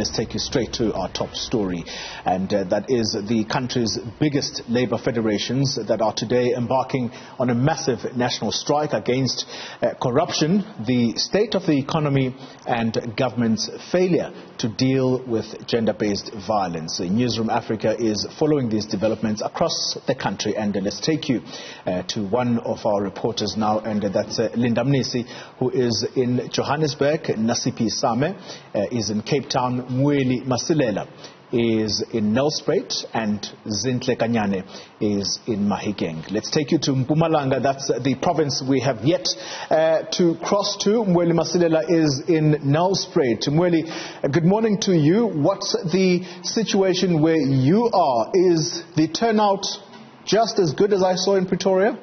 let's take you straight to our top story. And that is the country's biggest labour federations that are today embarking on a massive national strike against corruption, the state of the economy and government's failure to deal with gender-based violence. Newzroom Africa is following these developments across the country, and let's take you to one of our reporters now, and that's Linda Mnisi, who is in Johannesburg. Nasipi Same is in Cape Town. Mweli Masilela is in Nelspruit, and Zintle Kanyane is in Mahikeng. Let's take you to Mpumalanga. That's the province we have yet to cross to. Mweli Masilela is in Nelspruit. Mweli, good morning to you. What's the situation where you are? Is the turnout just as good as I saw in Pretoria?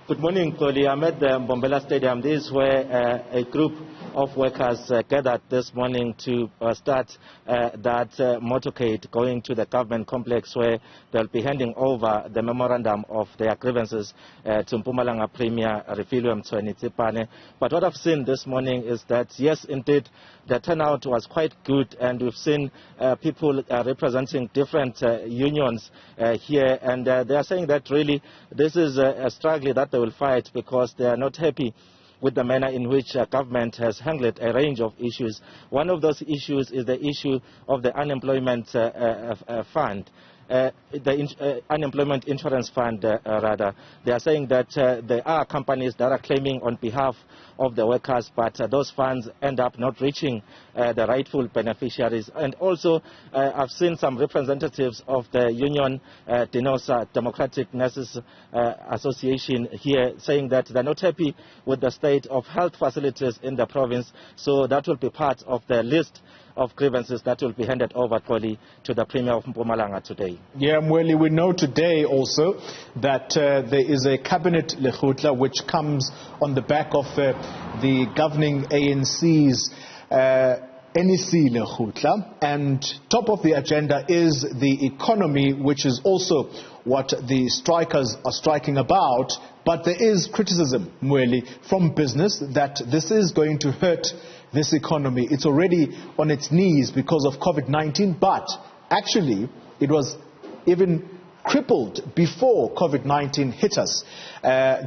Good morning, Koli. I'm at the Mbombela Stadium. This is where a group of workers gathered this morning to start that motorcade going to the government complex, where they'll be handing over the memorandum of their grievances to Mpumalanga Premier Refilwe Mtsweni. But what I've seen this morning is that, yes, indeed, the turnout was quite good, and we've seen people representing different unions here, and they are saying that really this is a struggle that they will fight because they are not happy with the manner in which government has handled a range of issues. One of those issues is the issue of the unemployment fund. The unemployment insurance fund, rather. They are saying that there are companies that are claiming on behalf of the workers, but those funds end up not reaching the rightful beneficiaries. And also, I've seen some representatives of the union, DENOSA, Democratic Nurses Association, here saying that they're not happy with the state of health facilities in the province, so that will be part of the list of grievances that will be handed over to the Premier of Mpumalanga today. Yeah, Mweli, we know today also that there is a cabinet lekgotla which comes on the back of the governing ANC's NEC lekgotla, and top of the agenda is the economy, which is also what the strikers are striking about. But there is criticism, Mweli, from business that this is going to hurt this economy. It's already on its knees because of COVID-19, but actually it was even crippled before COVID-19 hit us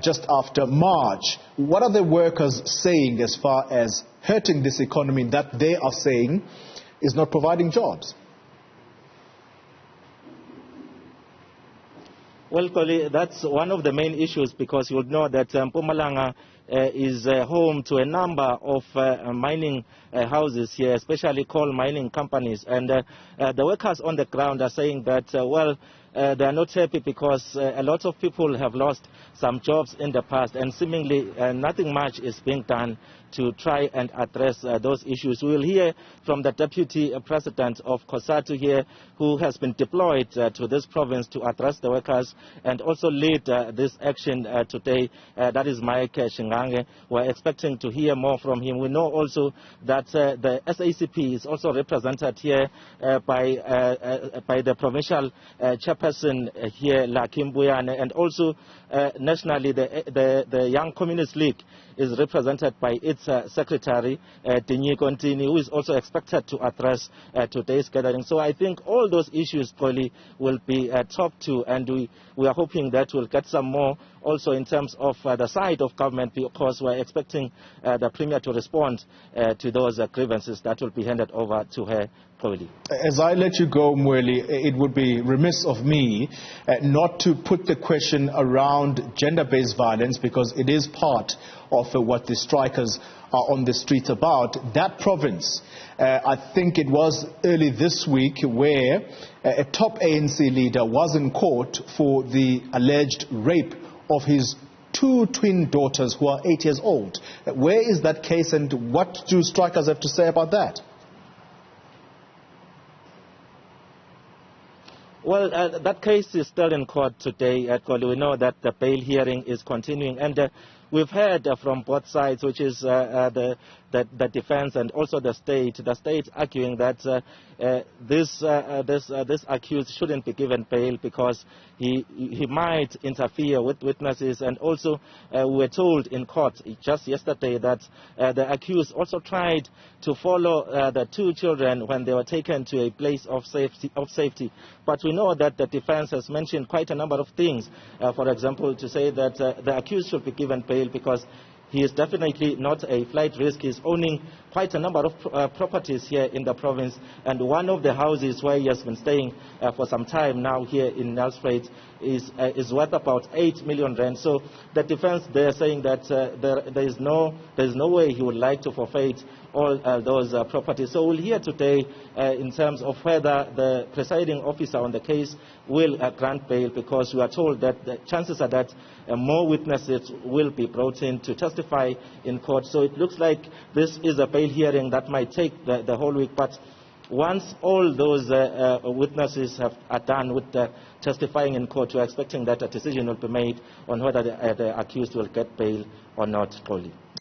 just after March. What are the workers saying as far as hurting this economy that they are saying is not providing jobs? Well, Koli, that's one of the main issues, because you would know that Mpumalanga is home to a number of mining houses here, especially coal mining companies. And the workers on the ground are saying that, they are not happy because a lot of people have lost some jobs in the past, and seemingly nothing much is being done to try and address those issues. We will hear from the Deputy President of COSATU here, who has been deployed to this province to address the workers and also lead this action today. That is Mike Shingange. We're expecting to hear more from him. We know also that the SACP is also represented here by the provincial chairperson here, Lakim Buyane, and also nationally the Young Communist League is represented by its secretary, Dinyi Kontini, who is also expected to address today's gathering. So I think all those issues probably will be talked to, and we are hoping that we'll get some more also in terms of the side of government, because we're expecting the Premier to respond to those grievances that will be handed over to her probably. As I let you go, Mweli, it would be remiss of me not to put the question around gender-based violence, because it is part of what the strikers are on the streets about. That province, I think it was early this week, where a top ANC leader was in court for the alleged rape of his two twin daughters who are 8 years old. Where is that case, and what do strikers have to say about that? Well, that case is still in court today. We know that the bail hearing is continuing, and we've heard from both sides, which is the defense and also the state. The state arguing that this accused shouldn't be given bail because he might interfere with witnesses. And also we were told in court just yesterday that the accused also tried to follow the two children when they were taken to a place of safety. But we know that the defense has mentioned quite a number of things. For example, to say that the accused should be given bail because he is definitely not a flight risk. He's owning quite a number of properties here in the province, and one of the houses where he has been staying for some time now here in Nelspruit is worth about 8 million rand. So the defense, they are saying that there is no way he would like to forfeit all those properties. So we'll hear today in terms of whether the presiding officer on the case will grant bail, because we are told that the chances are that more witnesses will be brought in to testify in court. So it looks like this is a bail hearing that might take the whole week. But once all those witnesses are done with testifying in court, we're expecting that a decision will be made on whether the accused will get bail or not.